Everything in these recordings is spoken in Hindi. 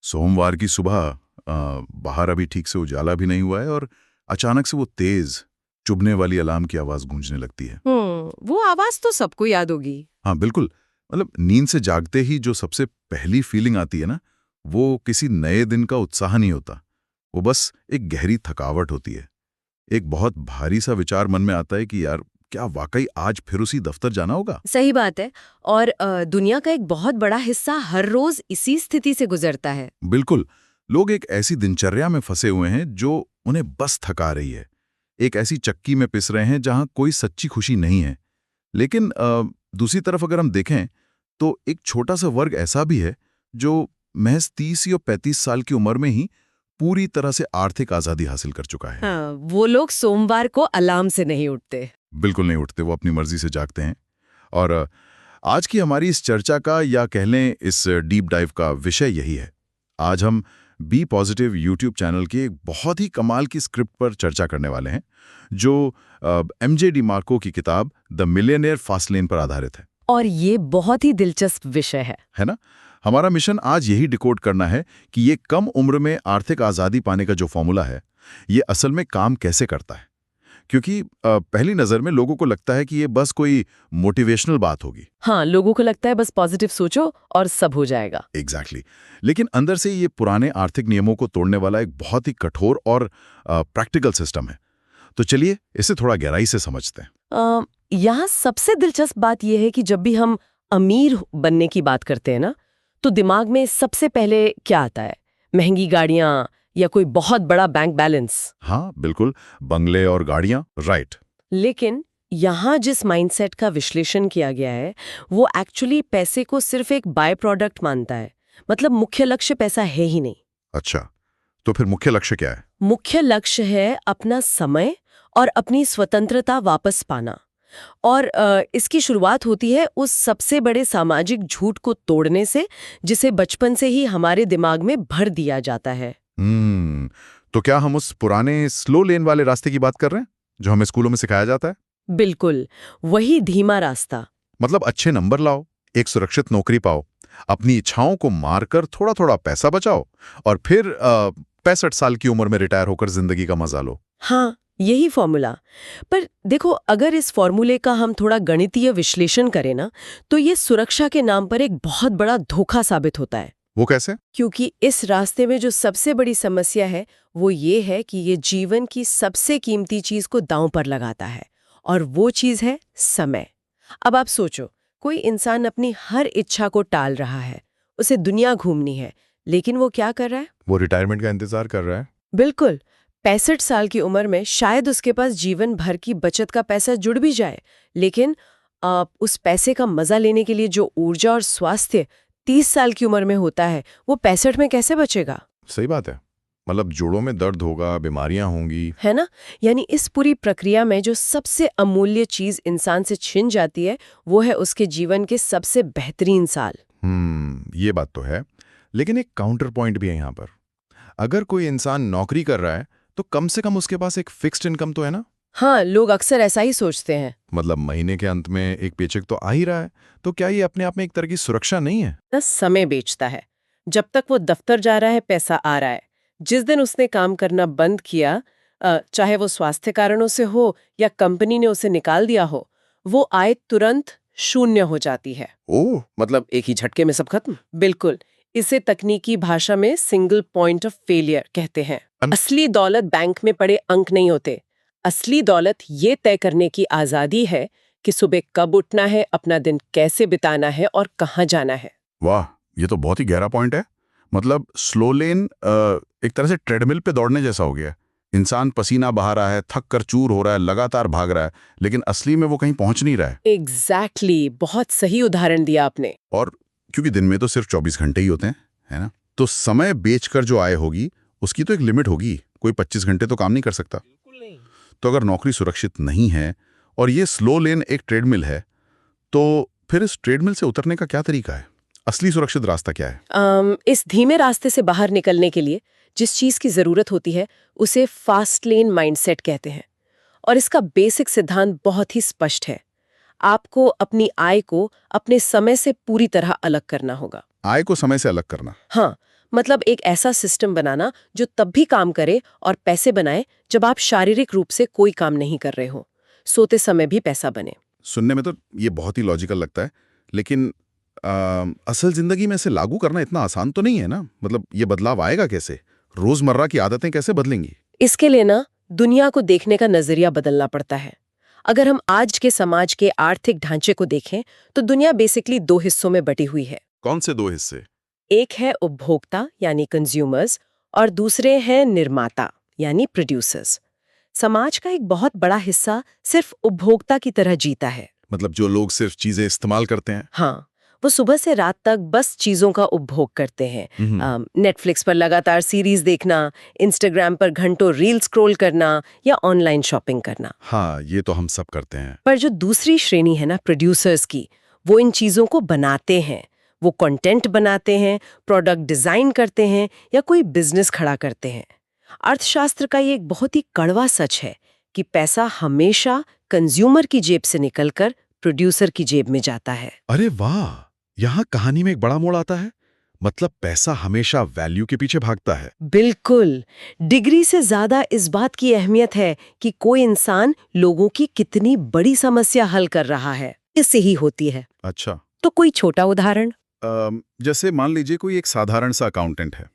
सोमवार की सुबह बाहर अभी ठीक से उजाला भी नहीं हुआ है और अचानक से वो तेज चुभने वाली अलार्म की आवाज गूंजने लगती है। वो आवाज तो सबको याद होगी। हाँ बिल्कुल, मतलब नींद से जागते ही जो सबसे पहली फीलिंग आती है ना, वो किसी नए दिन का उत्साह नहीं होता, वो बस एक गहरी थकावट होती है। एक बहुत भारी सा विचार मन में आता है कि यार क्या वाकई आज फिर उसी दफ्तर जाना होगा। सही बात है। और दुनिया का एक बहुत बड़ा हिस्सा हर रोज इसी स्थिति से गुजरता है। बिल्कुल, लोग एक ऐसी दिनचर्या में फंसे हुए हैं जो उन्हें बस थका रही है, एक ऐसी चक्की में पिस रहे हैं जहां कोई सच्ची खुशी नहीं है। लेकिन दूसरी तरफ अगर हम देखें तो एक छोटा सा वर्ग ऐसा भी है जो महज 30 या 35 साल की उम्र में ही पूरी तरह से आर्थिक आजादी हासिल कर चुका है। हाँ, वो लोग सोमवार को अलार्म से नहीं उठते। बिल्कुल नहीं उठते, वो अपनी मर्जी से जागते हैं। और आज की हमारी इस चर्चा का या कह लें इस डीप डाइव का विषय यही है। आज हम बी पॉजिटिव यूट्यूब चैनल की एक बहुत ही कमाल की स्क्रिप्ट पर चर्चा करने वाले हैं जो एमजे डिमार्को की किताब द मिलियनेयर फास्ट लेन पर आधारित है। और ये बहुत ही दिलचस्प विषय है ना? हमारा मिशन आज यही डिकोड करना है कि ये कम उम्र में आर्थिक आज़ादी पाने का जो फॉर्मूला है, ये असल में काम कैसे करता है। क्योंकि पहली नज़र में लोगों को लगता है कि ये बस कोई मोटिवेशनल बात होगी। हाँ, लोगों को लगता है बस पॉजिटिव सोचो और सब हो जाएगा। एग्जैक्टली। लेकिन अंदर से ये पुराने आर्थिक नियमों को तोड़ने वाला एक बहुत ही कठोर और प्रैक्टिकल सिस्टम है। तो चलिए इसे थोड़ा गहराई से समझते हैं। यहाँ सबसे दिलचस्प बात यह है कि जब भी हम अमीर बनने की बात करते हैं ना, तो दिमाग में सबसे पहले क्या आता है? महंगी गाड़ियां या कोई बहुत बड़ा बैंक बैलेंस। हाँ बिल्कुल, बंगले और गाड़ियां, राइट। लेकिन यहाँ जिस माइंडसेट का विश्लेषण किया गया है वो एक्चुअली पैसे को सिर्फ एक बाय प्रोडक्ट मानता है। मतलब मुख्य लक्ष्य पैसा है ही नहीं। अच्छा, तो फिर मुख्य लक्ष्य क्या है? मुख्य लक्ष्य है अपना समय और अपनी स्वतंत्रता वापस पाना। और इसकी शुरुआत होती है उस सबसे बड़े सामाजिक झूठ को तोड़ने से जिसे बचपन से ही हमारे दिमाग में भर दिया जाता है। तो क्या हम उस पुराने स्लो लेन वाले रास्ते की बात कर रहे हैं जो हमें स्कूलों में सिखाया जाता है? बिल्कुल, वही धीमा रास्ता। मतलब अच्छे नंबर लाओ, एक सुरक्षित नौकरी पाओ, अपनी इच्छाओं को मारकर थोड़ा थोड़ा पैसा बचाओ और फिर 65 साल की उम्र में रिटायर होकर जिंदगी का मजा लो। हाँ, यही फॉर्मूला। पर देखो, अगर इस फॉर्मूले का हम थोड़ा गणितीय विश्लेषण करें ना, तो ये सुरक्षा के नाम पर एक बहुत बड़ा धोखा साबित होता है। वो कैसे? क्योंकि इस रास्ते में जो सबसे बड़ी समस्या है वो ये है कि ये जीवन की सबसे कीमती चीज को दांव पर लगाता है, और वो चीज है समय। अब आप सोचो, कोई इंसान अपनी हर इच्छा को टाल रहा है, उसे दुनिया घूमनी है, लेकिन वो क्या कर रहा है? वो रिटायरमेंट का इंतजार कर रहा है। बिल्कुल। 65 साल की उम्र में शायद उसके पास जीवन भर की बचत का पैसा जुड़ भी जाए, लेकिन उस पैसे का मजा लेने के लिए जो ऊर्जा और स्वास्थ्य 30 साल की उम्र में होता है, वो 65 में कैसे बचेगा? सही बात है। मतलब जोड़ों में दर्द होगा, बीमारियां होंगी, है ना? यानी इस पूरी प्रक्रिया में जो सबसे अमूल्य चीज इंसान से छिन जाती है वो है उसके जीवन के सबसे बेहतरीन साल। ये बात तो है। लेकिन एक काउंटर पॉइंट भी है यहाँ पर। अगर कोई इंसान नौकरी कर रहा है तो कम से कम उसके पास एक फिक्स्ड इनकम तो है ना? हाँ, लोग अक्सर ऐसा ही सोचते हैं। मतलब महीने के अंत में एक पेचेक तो आ ही रहा है, तो क्या ये अपने आप में एक तरह की सुरक्षा नहीं है? बस समय बेचता है। जब तक वो दफ्तर जा रहा है पैसा आ रहा है। जिस दिन उसने काम करना बंद किया, चाहे वो स्वास्थ्य कारणों से हो या कंपनी ने उसे निकाल दिया हो, वो आय तुरंत शून्य हो जाती है। ओह, मतलब एक ही झटके में सब खत्म। बिल्कुल। इसे तकनीकी भाषा में सिंगल पॉइंट ऑफ फेलियर कहते हैं। असली दौलत बैंक में पड़े अंक नहीं होते। असली दौलत ये तय करने की आजादी है कि सुबह कब उठना है, अपना दिन कैसे बिताना है और कहाँ जाना है। वाह, ये तो बहुत ही गहरा पॉइंट है। मतलब स्लो लेन एक तरह से ट्रेडमिल पे दौड़ने जैसा हो गया। इंसान पसीना बहा रहा है, थक कर चूर हो रहा है, लगातार भाग रहा है, लेकिन असली में वो कहीं पहुंच नहीं रहा है। एग्जैक्टली, बहुत सही उदाहरण दिया आपने। और क्योंकि दिन में तो सिर्फ 24 घंटे ही होते हैं, है ना? तो समय बेचकर जो आय होगी उसकी तो एक लिमिट होगी। कोई 25 घंटे तो काम नहीं कर सकता। तो अगर नौकरी सुरक्षित नहीं है और ये स्लो लेन एक ट्रेडमिल है, तो फिर इस ट्रेडमिल से उतरने का क्या तरीका है? असली सुरक्षित रास्ता क्या है? इस धीमे रास्ते से बाहर निकलने के लिए जिस चीज की जरूरत होती है उसे फास्ट लेन माइंडसेट कहते हैं। और इसका बेसिक सिद्धांत बहुत ही स्पष्ट है। आपको अपनी आय को अपने समय से पूरी तरह अलग करना होगा। आय को समय से अलग करना? हाँ, मतलब एक ऐसा सिस्टम बनाना जो तब भी काम करे और पैसे बनाए जब आप शारीरिक रूप से कोई काम नहीं कर रहे हो। सोते समय भी पैसा बने। सुनने में तो ये बहुत ही लॉजिकल लगता है, लेकिन असल जिंदगी में इसे लागू करना इतना आसान तो नहीं है ना। मतलब ये बदलाव आएगा कैसे? रोजमर्रा की आदतें कैसे बदलेंगी? इसके लिए ना दुनिया को देखने का नजरिया बदलना पड़ता है। अगर हम आज के समाज के आर्थिक ढांचे को देखें तो दुनिया बेसिकली दो हिस्सों में बटी हुई है। कौन से दो हिस्से? एक है उपभोक्ता यानी कंज्यूमर्स और दूसरे हैं निर्माता यानी प्रोड्यूसर्स। समाज का एक बहुत बड़ा हिस्सा सिर्फ उपभोक्ता की तरह जीता है। मतलब जो लोग सिर्फ चीजें इस्तेमाल करते हैं। हाँ, वो सुबह से रात तक बस चीजों का उपभोग करते हैं। नेटफ्लिक्स पर लगातार सीरीज देखना, इंस्टाग्राम पर घंटों रील स्क्रॉल करना या ऑनलाइन शॉपिंग करना। हाँ, ये तो हम सब करते हैं। पर जो दूसरी श्रेणी है ना प्रोड्यूसर्स की, वो इन चीजों को बनाते हैं। वो कंटेंट बनाते हैं, प्रोडक्ट डिजाइन करते हैं या कोई बिजनेस खड़ा करते हैं। अर्थशास्त्र का ये एक बहुत ही कड़वा सच है कि पैसा हमेशा कंज्यूमर की जेब से निकलकर प्रोड्यूसर की जेब में जाता है। अरे वाह, यहाँ कहानी में एक बड़ा मोड़ आता है। मतलब पैसा हमेशा वैल्यू के पीछे भागता है। बिल्कुल। डिग्री से ज्यादा इस बात की अहमियत है कि कोई इंसान लोगों की कितनी बड़ी समस्या हल कर रहा है, इससे ही होती है। अच्छा। तो कोई छोटा उदाहरण। जैसे मान लीजिए कोई एक साधारण सा अकाउंटेंट है,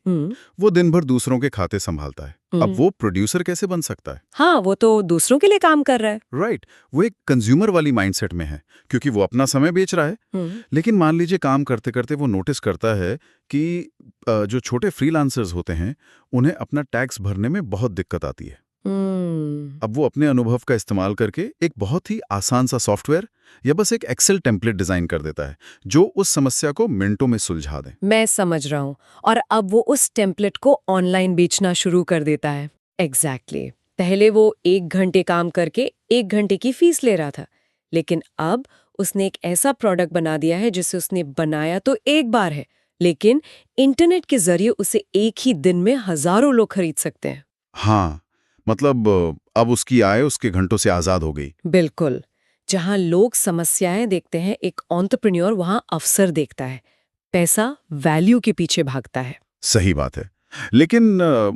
वो दिन भर दूसरों के खाते संभालता है। अब वो प्रोड्यूसर कैसे बन सकता है? हाँ, वो तो दूसरों के लिए काम कर रहा है। राइट, वो एक कंज्यूमर वाली माइंडसेट में है क्योंकि वो अपना समय बेच रहा है। लेकिन मान लीजिए काम करते करते वो नोटिस करता है कि जो छोटे फ्रीलांसर्स होते हैं उन्हें अपना टैक्स भरने में बहुत दिक्कत आती है। अब वो अपने अनुभव का इस्तेमाल करके एक बहुत ही आसान सा सॉफ्टवेयर या बस एक एक्सेल टेम्पलेट डिजाइन कर देता है जो उस समस्या को मिनटों में सुलझा दे। मैं समझ रहा हूँ। और अब वो उस टेम्पलेट को ऑनलाइन बेचना शुरू कर देता है। एग्जैक्टली। पहले वो 1 घंटे काम करके 1 घंटे की फीस ले रहा था, लेकिन अब उसने एक ऐसा प्रोडक्ट बना दिया है जिसे उसने बनाया तो एक बार है, लेकिन इंटरनेट के जरिए उसे एक ही दिन में हजारों लोग खरीद सकते हैं। हाँ, मतलब अब उसकी आय उसके घंटों से आजाद हो गई। बिल्कुल। जहां लोग समस्याएं देखते हैं, एक एंटरप्रेन्योर वहां अवसर देखता है। पैसा वैल्यू के पीछे भागता है। सही बात है। लेकिन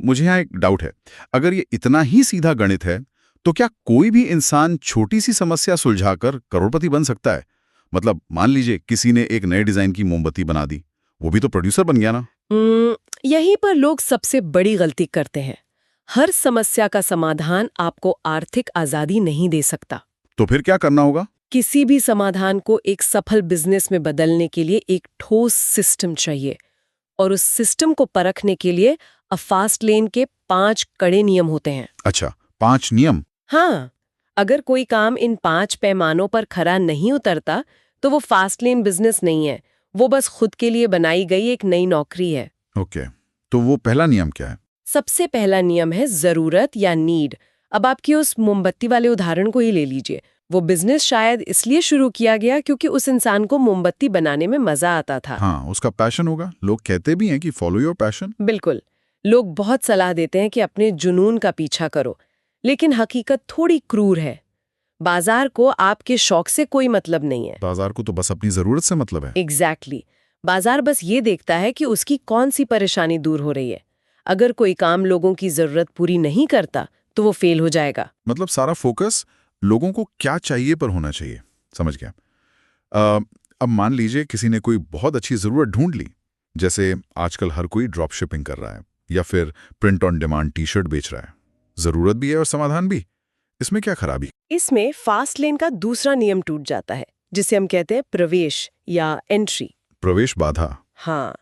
मुझे यहाँ एक डाउट है। अगर ये इतना ही सीधा गणित है तो क्या कोई भी इंसान छोटी सी समस्या सुलझाकर करोड़पति बन सकता है? मतलब मान लीजिए किसी ने एक नए डिजाइन की मोमबत्ती बना दी, वो भी तो प्रोड्यूसर बन गया ना। यहीं पर लोग सबसे बड़ी गलती करते हैं। हर समस्या का समाधान आपको आर्थिक आजादी नहीं दे सकता। तो फिर क्या करना होगा? किसी भी समाधान को एक सफल बिजनेस में बदलने के लिए एक ठोस सिस्टम चाहिए, और उस सिस्टम को परखने के लिए फास्ट लेन के 5 कड़े नियम होते हैं। अच्छा, 5 नियम? हाँ, अगर कोई काम इन 5 पैमानों पर खरा नहीं उतरता तो वो फास्ट लेन बिजनेस नहीं है, वो बस खुद के लिए बनाई गई एक नई नौकरी है। ओके, तो वो पहला नियम क्या है? सबसे पहला नियम है जरूरत या नीड। अब आपकी उस मोमबत्ती वाले उदाहरण को ही ले लीजिए। वो बिजनेस शायद इसलिए शुरू किया गया क्योंकि उस इंसान को मोमबत्ती बनाने में मजा आता था। हाँ, उसका पैशन होगा। लोग कहते भी हैं कि फॉलो योर पैशन। बिल्कुल। लोग बहुत सलाह देते हैं कि अपने जुनून का पीछा करो, लेकिन हकीकत थोड़ी क्रूर है। बाजार को आपके शौक से कोई मतलब नहीं है। बाजार को तो बस अपनी जरूरत से मतलब है। एग्जैक्टली। बाजार बस ये देखता है कि उसकी कौन सी परेशानी दूर हो रही है। अगर कोई काम लोगों की जरूरत पूरी नहीं करता तो वो फेल हो जाएगा। मतलब सारा फोकस लोगों को क्या चाहिए पर होना चाहिए। समझ गया। अब मान लीजिए किसी ने कोई बहुत अच्छी जरूरत ढूंढ ली, जैसे आजकल हर कोई ड्रॉप शिपिंग कर रहा है या फिर प्रिंट ऑन डिमांड टी-शर्ट बेच रहा है। जरूरत भी है और समाधान भी। इसमें क्या खराबी? इसमें फास्ट लेन का दूसरा नियम टूट जाता है, जिसे हम कहते हैं प्रवेश या एंट्री। प्रवेश बाधा? हाँ,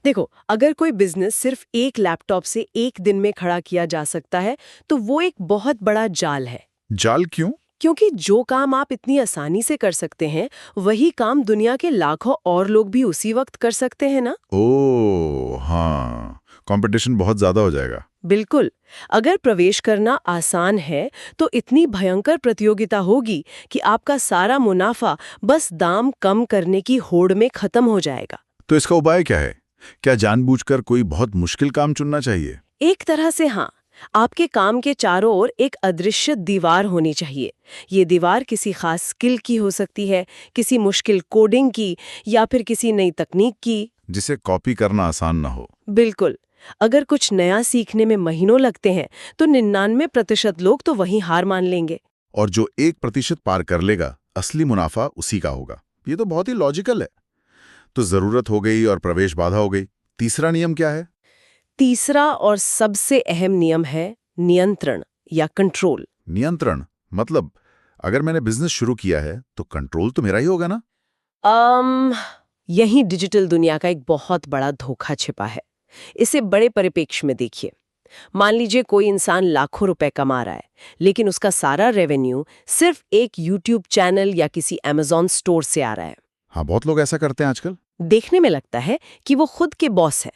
देखो, अगर कोई बिजनेस सिर्फ एक लैपटॉप से एक दिन में खड़ा किया जा सकता है तो वो एक बहुत बड़ा जाल है। जाल क्यों? क्योंकि जो काम आप इतनी आसानी से कर सकते हैं, वही काम दुनिया के लाखों और लोग भी उसी वक्त कर सकते हैं ना। ओह हाँ, कंपटीशन बहुत ज्यादा हो जाएगा। बिल्कुल। अगर प्रवेश करना आसान है तो इतनी भयंकर प्रतियोगिता होगी कि आपका सारा मुनाफा बस दाम कम करने की होड़ में खत्म हो जाएगा। तो इसका उपाय क्या है? क्या जानबूझकर कोई बहुत मुश्किल काम चुनना चाहिए? एक तरह से हाँ। आपके काम के चारों ओर एक अदृश्य दीवार होनी चाहिए। ये दीवार किसी खास स्किल की हो सकती है, किसी मुश्किल कोडिंग की, या फिर किसी नई तकनीक की। जिसे कॉपी करना आसान ना हो। बिल्कुल। अगर कुछ नया सीखने में महीनों लगते हैं तो 99% लोग तो वहीं हार मान लेंगे। और जो 1% पार कर लेगा, असली मुनाफा उसी का होगा। ये तो बहुत ही लॉजिकल है। तो जरूरत हो गई और प्रवेश बाधा हो गई। तीसरा नियम क्या है? तीसरा और सबसे अहम नियम है नियंत्रण या कंट्रोल। नियंत्रण मतलब अगर मैंने बिजनेस शुरू किया है तो कंट्रोल तो मेरा ही होगा ना? यही डिजिटल दुनिया का एक बहुत बड़ा धोखा छिपा है। इसे बड़े परिप्रेक्ष्य में देखिए। मान लीजिए कोई इंसान लाखों रुपए कमा रहा है, लेकिन उसका सारा रेवेन्यू सिर्फ एक यूट्यूब चैनल या किसी अमेज़न स्टोर से आ रहा है। हाँ, बहुत लोग ऐसा करते हैं आजकल। देखने में लगता है कि वो खुद के बॉस है,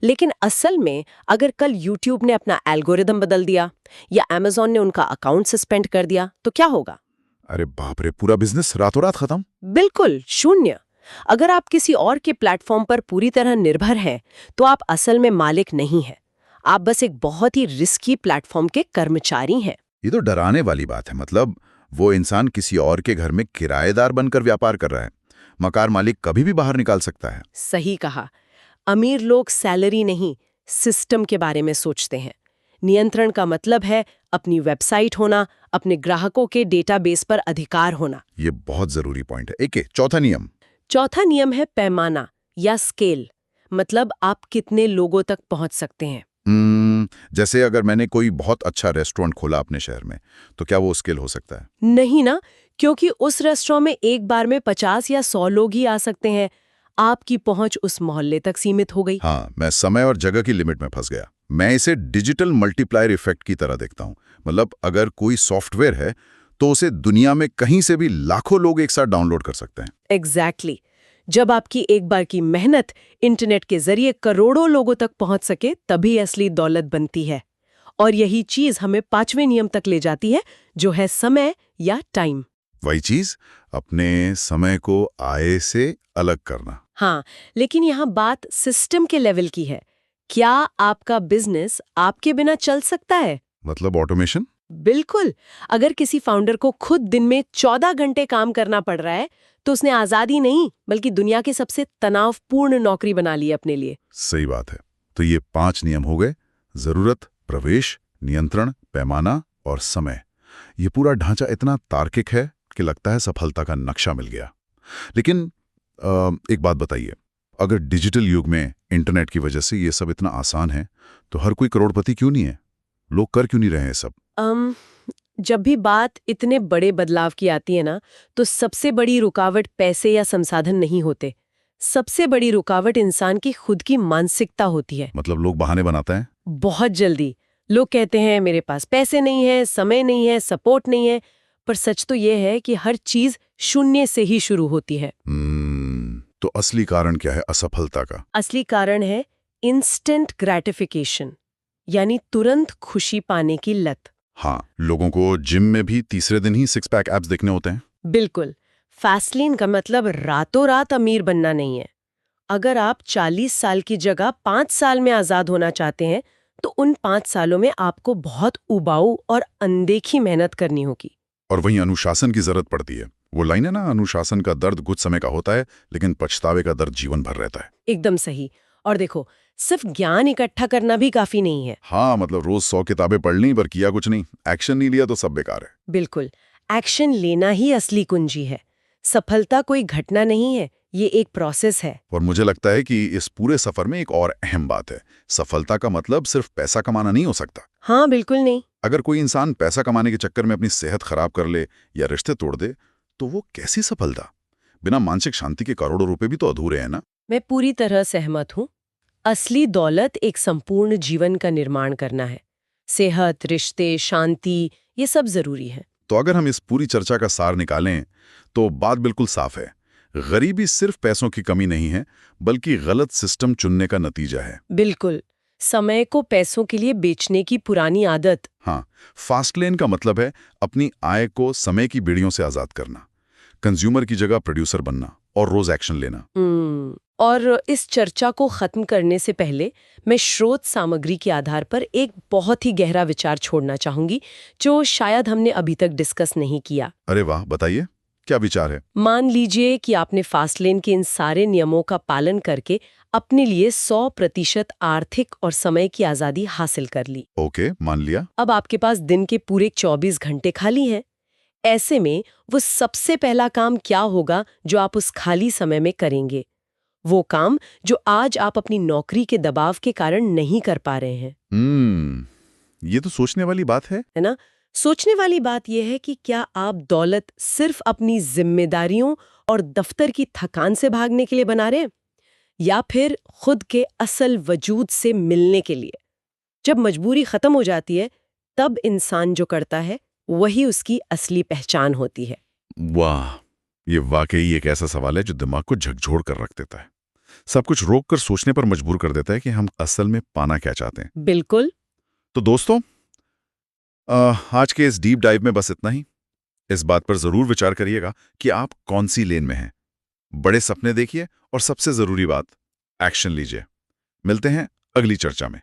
लेकिन असल में अगर कल यूट्यूब ने अपना एल्गोरिदम बदल दिया या अमेज़न ने उनका अकाउंट सस्पेंड कर दिया तो क्या होगा? अरे बाप रे, पूरा बिजनेस रातों रात खत्म। बिल्कुल शून्य। अगर आप किसी और के प्लेटफॉर्म पर पूरी तरह निर्भर हैं, तो आप असल में मालिक नहीं हैं। आप बस एक बहुत ही रिस्की प्लेटफॉर्म के कर्मचारी हैं। ये तो डराने वाली बात है। मतलब वो इंसान किसी और के घर में किराएदार बनकर व्यापार कर रहा है। मकान मालिक कभी भी बाहर निकाल सकता है। सही कहा। अमीर लोग सैलरी नहीं, सिस्टम के बारे में सोचते हैं। नियंत्रण का मतलब है अपनी वेबसाइट होना, अपने ग्राहकों के डेटाबेस पर अधिकार होना। ये बहुत जरूरी पॉइंट है। एक चौथा नियम। चौथा नियम है पैमाना या स्केल। मतलब आप कितने लोगों तक पहुंच सकते हैं। जैसे अगर मैंने कोई बहुत अच्छा रेस्टोरेंट खोला अपने शहर में, तो क्या वो स्केल हो सकता है? नहीं ना, क्योंकि उस रेस्टोरेंट में एक बार में 50 या 100 लोग ही आ सकते हैं। आपकी पहुंच उस मोहल्ले तक सीमित हो गई। हाँ, मैं समय और जगह की लिमिट में फंस गया। मैं इसे डिजिटल मल्टीप्लायर इफेक्ट की तरह देखता हूँ। मतलब अगर कोई सॉफ्टवेयर है तो उसे दुनिया में कहीं से भी लाखों लोग एक साथ डाउनलोड कर सकते हैं। एग्जैक्टली। जब आपकी एक बार की मेहनत इंटरनेट के जरिए करोड़ों लोगों तक पहुंच सके, तभी असली दौलत बनती है। और यही चीज हमें 5वें नियम तक ले जाती है, जो है समय या टाइम। वही चीज, अपने समय को आय से अलग करना। हाँ, लेकिन यहाँ बात सिस्टम के लेवल की है। क्या आपका बिजनेस आपके बिना चल सकता है? मतलब ऑटोमेशन? बिल्कुल। अगर किसी फाउंडर को खुद दिन में 14 घंटे काम करना पड़ रहा है, तो उसने आजादी नहीं, बल्कि दुनिया की सबसे तनावपूर्ण नौकरी बना ली अपने लिए। सही बात है। तो ये 5 नियम हो गए। जरूरत, प्रवेश, नियंत्रण, पैमाना और समय। ये पूरा ढांचा इतना तार्किक है कि लगता है सफलता का नक्शा मिल गया। लेकिन एक बात बताइए, अगर डिजिटल युग में इंटरनेट की वजह से ये सब इतना आसान है, तो हर कोई करोड़पति क्यों नहीं है? लोग कर क्यों नहीं रहे हैं सब? जब भी बात इतने बड़े बदलाव की आती है ना, तो सबसे बड़ी रुकावट पैसे या संसाधन नहीं होते। सबसे बड़ी रुकावट इंसान की खुद की मानसिकता होती है। मतलब लोग बहाने बनाते हैं। बहुत जल्दी लोग कहते हैं मेरे पास पैसे नहीं है, समय नहीं है, सपोर्ट नहीं है। पर सच तो ये है कि हर चीज शून्य से ही शुरू होती है। तो असली कारण क्या है असफलता का? असली कारण है इंस्टेंट ग्रेटिफिकेशन, यानी तुरंत खुशी पाने की लत। हाँ, लोगों को जिम में भी तीसरे दिन ही 6 पैक एब्स देखने होते हैं। बिल्कुल। फास्टलेन का मतलब रातों रात अमीर बनना नहीं है। अगर आप 40 साल की जगह 5 साल में आजाद होना चाहते हैं, तो उन 5 सालों में आपको बहुत उबाऊ और अनदेखी मेहनत करनी होगी। और वहीं अनुशासन की जरूरत पड़ती है। वो लाइन है ना, अनुशासन का दर्द कुछ समय का होता है, लेकिन पछतावे का दर्द जीवन भर रहता है। एकदम सही। और देखो, सिर्फ ज्ञान इकट्ठा करना भी काफी नहीं है। हाँ, मतलब रोज 100 किताबें पढ़ ली पर किया कुछ नहीं, एक्शन नहीं लिया तो सब बेकार है। बिल्कुल। एक्शन लेना ही असली कुंजी है। सफलता कोई घटना नहीं है, ये एक प्रोसेस है। और मुझे लगता है कि इस पूरे सफर में एक और अहम बात है। सफलता का मतलब सिर्फ पैसा कमाना नहीं हो सकता। हाँ, बिल्कुल नहीं। अगर कोई इंसान पैसा कमाने के चक्कर में अपनी सेहत खराब कर ले या रिश्ते तोड़ दे, तो वो कैसी सफलता? बिना मानसिक शांति के करोड़ों रुपए भी तो अधूरे हैं ना। मैं पूरी तरह सहमत हूँ। असली दौलत एक संपूर्ण जीवन का निर्माण करना है। सेहत, रिश्ते, शांति, ये सब जरूरी है। तो अगर हम इस पूरी चर्चा का सार निकालें तो बात बिल्कुल साफ है। गरीबी सिर्फ पैसों की कमी नहीं है, बल्कि गलत सिस्टम चुनने का नतीजा है। बिल्कुल। समय को पैसों के लिए बेचने की पुरानी आदत। हाँ, फास्ट लेन का मतलब है अपनी आय को समय की बेड़ियों से आजाद करना, कंज्यूमर की जगह प्रोड्यूसर बनना और रोज एक्शन लेना। और इस चर्चा को खत्म करने से पहले मैं स्रोत सामग्री के आधार पर एक बहुत ही गहरा विचार छोड़ना चाहूंगी, जो शायद हमने अभी तक डिस्कस नहीं किया। अरे वाह, बताइए, क्या विचार है? मान लीजिए कि आपने फास्टलेन के इन सारे नियमों का पालन करके अपने लिए 100% आर्थिक और समय की आजादी हासिल कर ली। ओके, मान लिया। अब आपके पास दिन के पूरे 24 घंटे खाली हैं। ऐसे में वो सबसे पहला काम क्या होगा जो आप उस खाली समय में करेंगे? वो काम जो आज आप अपनी नौकरी के दबाव के कारण नहीं कर पा रहे हैं। ये तो सोचने वाली बात है ना? सोचने वाली बात यह है कि क्या आप दौलत सिर्फ अपनी जिम्मेदारियों और दफ्तर की थकान से भागने के लिए बना रहे हैं, या फिर खुद के असल वजूद से मिलने के लिए? जब मजबूरी खत्म हो जाती है, तब इंसान जो करता है वही उसकी असली पहचान होती है। वाह, ये वाकई एक ऐसा सवाल है जो दिमाग को झकझोर कर रख देता है। सब कुछ रोक कर सोचने पर मजबूर कर देता है कि हम असल में पाना क्या चाहते हैं। बिल्कुल। तो दोस्तों, आज के इस डीप डाइव में बस इतना ही। इस बात पर जरूर विचार करिएगा कि आप कौन सी लेन में हैं। बड़े सपने देखिए और सबसे जरूरी बात, एक्शन लीजिए। मिलते हैं अगली चर्चा में।